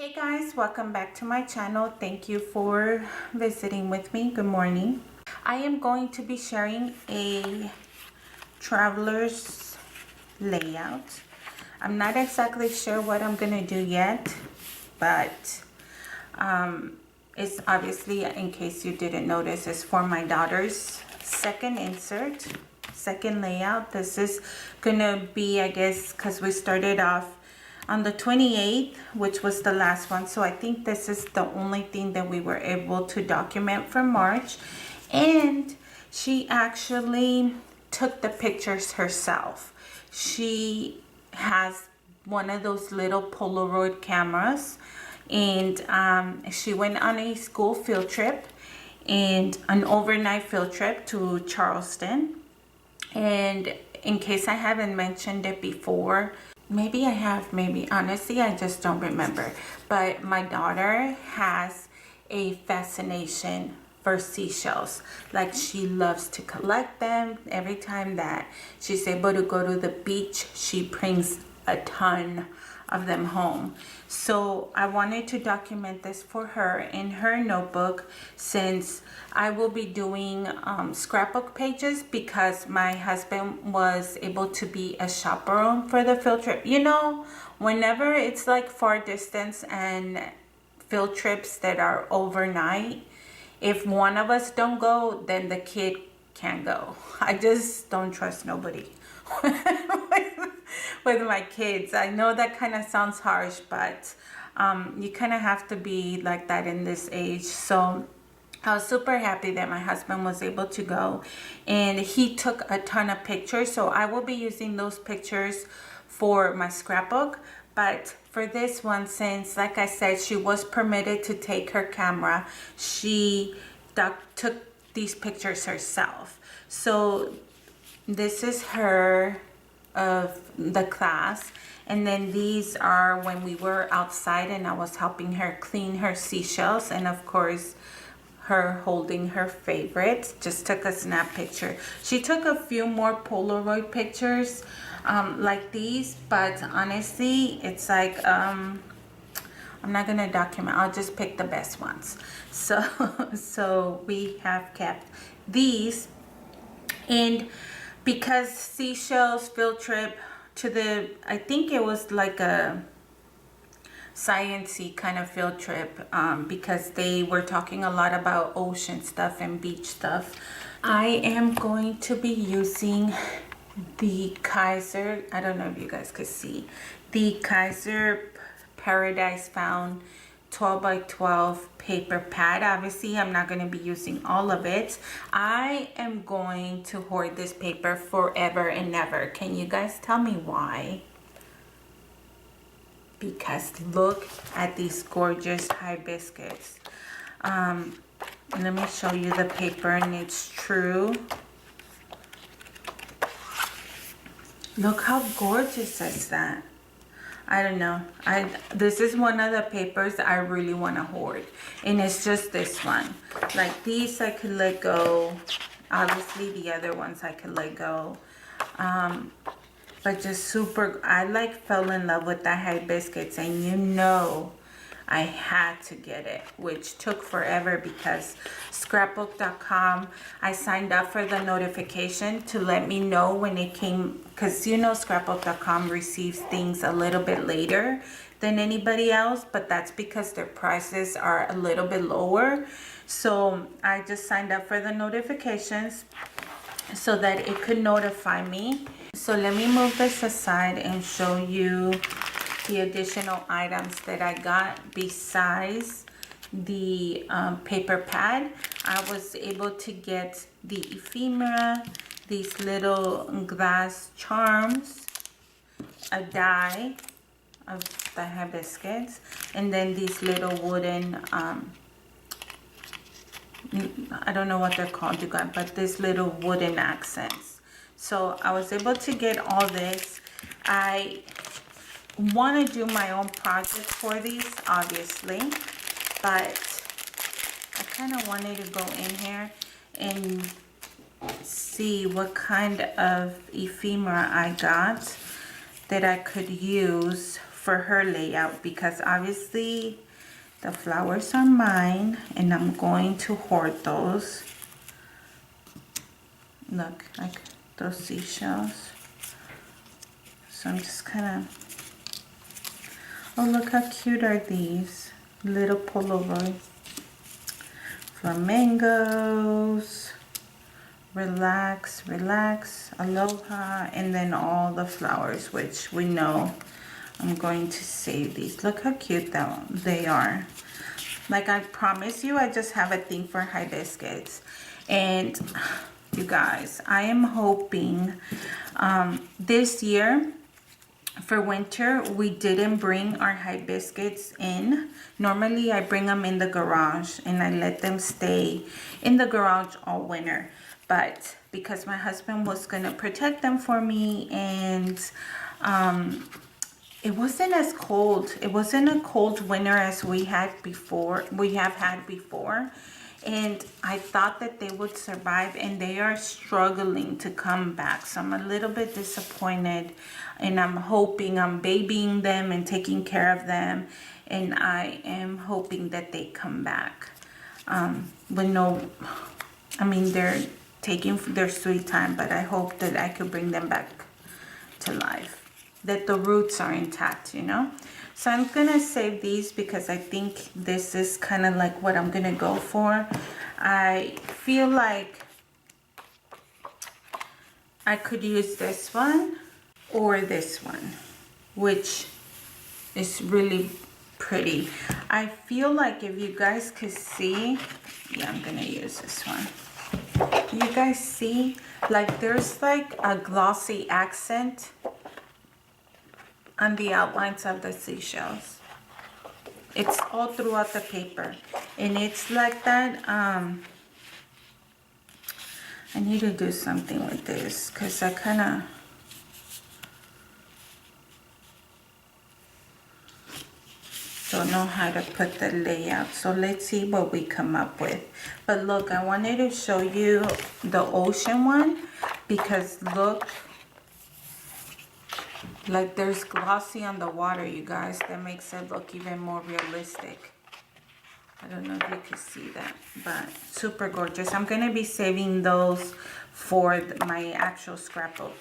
Hey guys, welcome back to my channel. Thank you for visiting with me. Good morning. I am going to be sharing a traveler's layout. I'm not exactly sure what I'm gonna do yet, but it's obviously, in case you didn't notice, it's for my daughter's second insert, second layout. This is gonna be, I guess, because we started off on the 28th, which was the last one, so I think this is the only thing that we were able to document for March. And she actually took the pictures herself. She has one of those little Polaroid cameras, and she went on a school field trip and an overnight field trip to Charleston. And in case I haven't mentioned it before, maybe I have, maybe honestly I just don't remember, but my daughter has a fascination for seashells. Like, she loves to collect them. Every time that she's able to go to the beach, she brings a ton of them home. So I wanted to document this for her in her notebook, since I will be doing scrapbook pages, because my husband was able to be a chaperone for the field trip. You know, whenever it's like far distance and field trips that are overnight, if one of us don't go, then the kid can't go. I just don't trust nobody with my kids. I know that kind of sounds harsh, but you kind of have to be like that in this age. So I was super happy that my husband was able to go, and he took a ton of pictures. So I will be using those pictures for my scrapbook. But for this one, since, like I said, she was permitted to take her camera, she took these pictures herself. So this is her of the class, and then these are when we were outside and I was helping her clean her seashells, and of course her holding her favorite. Just took a snap picture. She took a few more Polaroid pictures like these, but honestly it's like I'm not gonna document. I'll just pick the best ones. So we have kept these. And because seashells field trip to the, I think it was like a sciencey kind of field trip, because they were talking a lot about ocean stuff and beach stuff. I am going to be using the Kaiser, I don't know if you guys could see, the Kaiser Paradise Found 12 by 12 paper pad. Obviously I'm not going to be using all of it. I am going to hoard this paper forever and ever. Can you guys tell me why? Because look at these gorgeous hibiscus. Let me show you the paper, and it's true. Look how gorgeous is that. I don't know. This is one of the papers I really want to hoard, and it's just this one. Like, these I could let go. Obviously the other ones I could let go. But just super, I like fell in love with that hibiscus, and you know I had to get it, which took forever because scrapbook.com, I signed up for the notification to let me know when it came, because you know scrapbook.com receives things a little bit later than anybody else, but that's because their prices are a little bit lower. So I just signed up for the notifications so that it could notify me. So let me move this aside and show you the additional items that I got besides the paper pad. I was able to get the ephemera, these little glass charms, a die of the hibiscus, and then these little wooden I don't know what they're called, you guys, but this little wooden accents. So I was able to get all this. I want to do my own project for these, obviously, but I kind of wanted to go in here and see what kind of ephemera I got that I could use for her layout, because obviously the flowers are mine and I'm going to hoard those. Look, like those seashells. So I'm just kind of, oh, look how cute are these little pullovers. Flamingos, relax, relax, aloha, and then all the flowers, which we know I'm going to save these. Look how cute they are. Like I promise you, I just have a thing for hibiscus. And you guys, I am hoping this year for winter we didn't bring our hibiscus in. Normally I bring them in the garage and I let them stay in the garage all winter, but because my husband was gonna protect them for me, and it wasn't as cold. It wasn't a cold winter as we have had before. And I thought that they would survive, and they are struggling to come back. So I'm a little bit disappointed, and I'm hoping, I'm babying them and taking care of them, and I am hoping that they come back. But no, I mean, they're taking their sweet time, but I hope that I could bring them back to life, that the roots are intact, you know. So I'm gonna save these because I think this is kind of like what I'm gonna go for. I feel like I could use this one or this one, which is really pretty. I feel like if you guys could see, yeah, I'm gonna use this one. You guys see, like there's like a glossy accent on the outlines of the seashells. It's all throughout the paper, and it's like that. I need to do something with this because I kind of don't know how to put the layout. So let's see what we come up with. But look, I wanted to show you the ocean one because look, like there's glossy on the water, you guys. That makes it look even more realistic. I don't know if you can see that, but super gorgeous. I'm going to be saving those for my actual scrapbook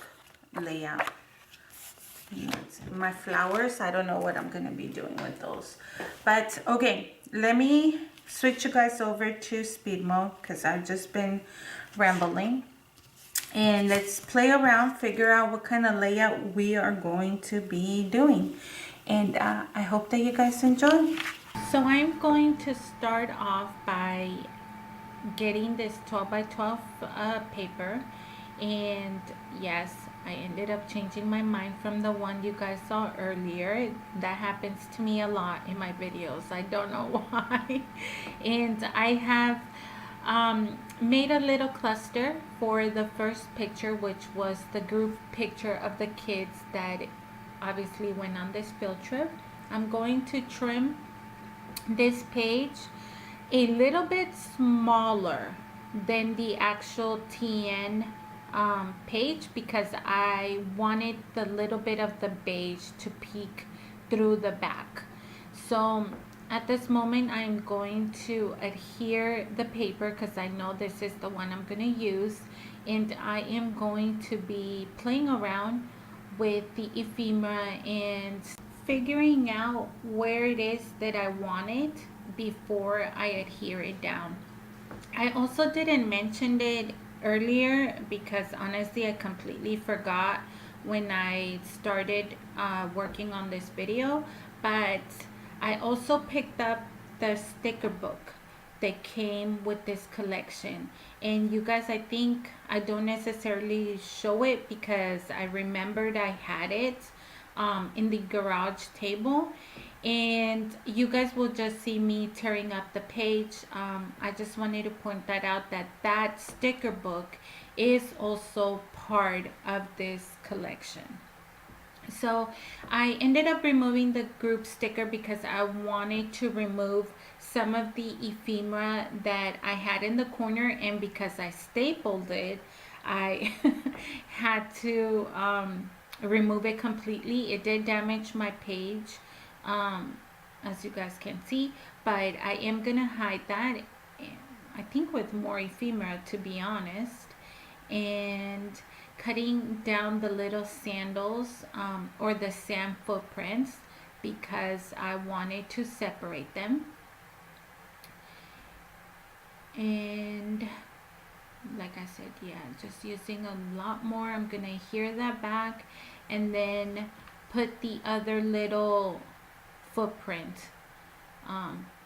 layout. My flowers, I don't know what I'm going to be doing with those. But okay, let me switch you guys over to speed mode because I've just been rambling. And let's play around, figure out what kind of layout we are going to be doing. And I hope that you guys enjoy. So I'm going to start off by getting this 12 by 12 paper. And yes, I ended up changing my mind from the one you guys saw earlier. That happens to me a lot in my videos. I don't know why. And I have made a little cluster for the first picture, which was the group picture of the kids that obviously went on this field trip. I'm going to trim this page a little bit smaller than the actual TN page because I wanted the little bit of the beige to peek through the back. So at this moment I'm going to adhere the paper because I know this is the one I'm going to use, and I am going to be playing around with the ephemera and figuring out where it is that I want it before I adhere it down. I also didn't mention it earlier because honestly I completely forgot when I started working on this video, but I also picked up the sticker book that came with this collection. And you guys, I think I don't necessarily show it because I remembered I had it in the garage table, and you guys will just see me tearing up the page. I just wanted to point that out, that that sticker book is also part of this collection. So I ended up removing the group sticker because I wanted to remove some of the ephemera that I had in the corner, and because I stapled it, I had to remove it completely. It did damage my page, as you guys can see, but I am gonna hide that, I think with more ephemera, to be honest. And cutting down the little sandals, or the sand footprints, because I wanted to separate them. And like I said, yeah, just using a lot more. I'm gonna adhere that back and then put the other little footprint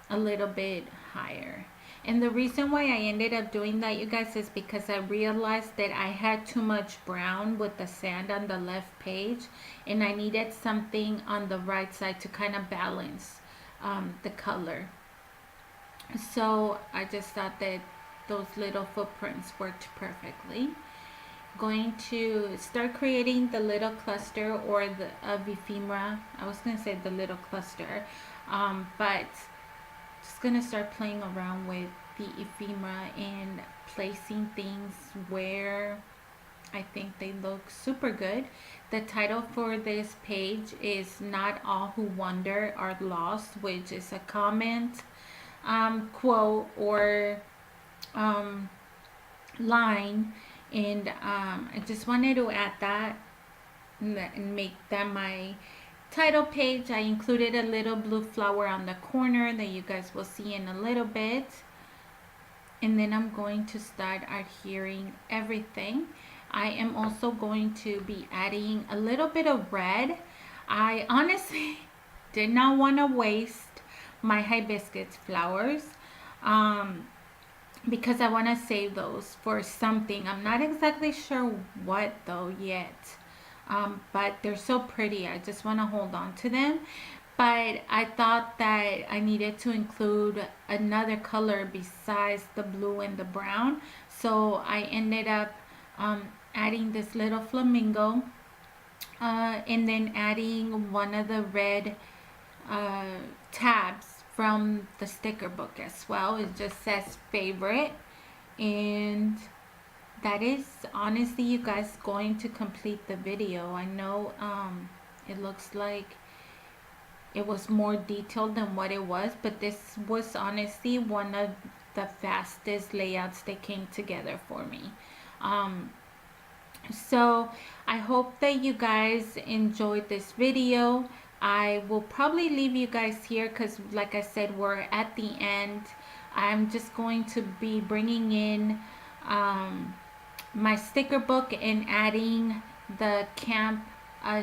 a little bit higher. And the reason why I ended up doing that, you guys, is because I realized that I had too much brown with the sand on the left page, and I needed something on the right side to kind of balance the color. So I just thought that those little footprints worked perfectly. Going to start creating the little cluster, or the of ephemera. I was gonna say the little cluster, but just gonna start playing around with the ephemera and placing things where I think they look super good. The title for this page is "Not All Who Wander Are Lost," which is a comment, quote, or line, and I just wanted to add that and make that my title page. I included a little blue flower on the corner that you guys will see in a little bit, and then I'm going to start adhering everything. I am also going to be adding a little bit of red. I honestly did not want to waste my hibiscus flowers, because I want to save those for something. I'm not exactly sure what though yet, but they're so pretty. I just want to hold on to them. But I thought that I needed to include another color besides the blue and the brown, so I ended up adding this little flamingo, and then adding one of the red tabs from the sticker book as well. It just says favorite, and that is honestly, you guys, going to complete the video. I know it looks like it was more detailed than what it was, but this was honestly one of the fastest layouts that came together for me. So I hope that you guys enjoyed this video. I will probably leave you guys here because, like I said, we're at the end. I'm just going to be bringing in my sticker book and adding the camp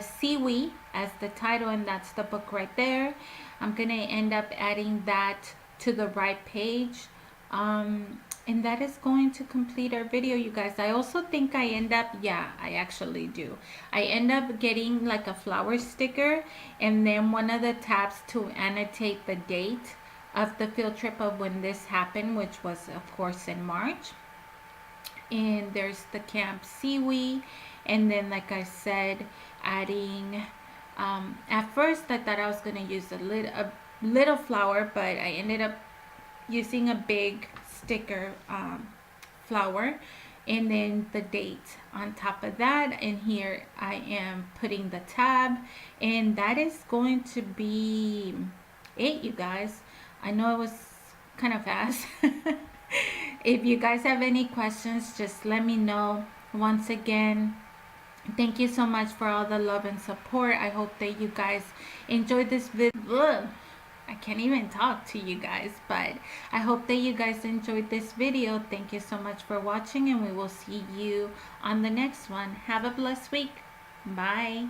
Seaweed as the title, and that's the book right there. I'm gonna end up adding that to the right page, and that is going to complete our video, you guys. I also think I end up, yeah, I actually do, I end up getting like a flower sticker and then one of the tabs to annotate the date of the field trip of when this happened, which was of course in March. And there's the Camp Seaweed, and then like I said, adding at first I thought I was gonna use a little flower, but I ended up using a big sticker flower, and then the date on top of that. And here I am putting the tab, and that is going to be it, you guys. I know it was kind of fast. If you guys have any questions, just let me know. Once again, thank you so much for all the love and support. I hope that you guys enjoyed this video. I can't even talk to you guys, but I hope that you guys enjoyed this video. Thank you so much for watching, and we will see you on the next one. Have a blessed week. Bye.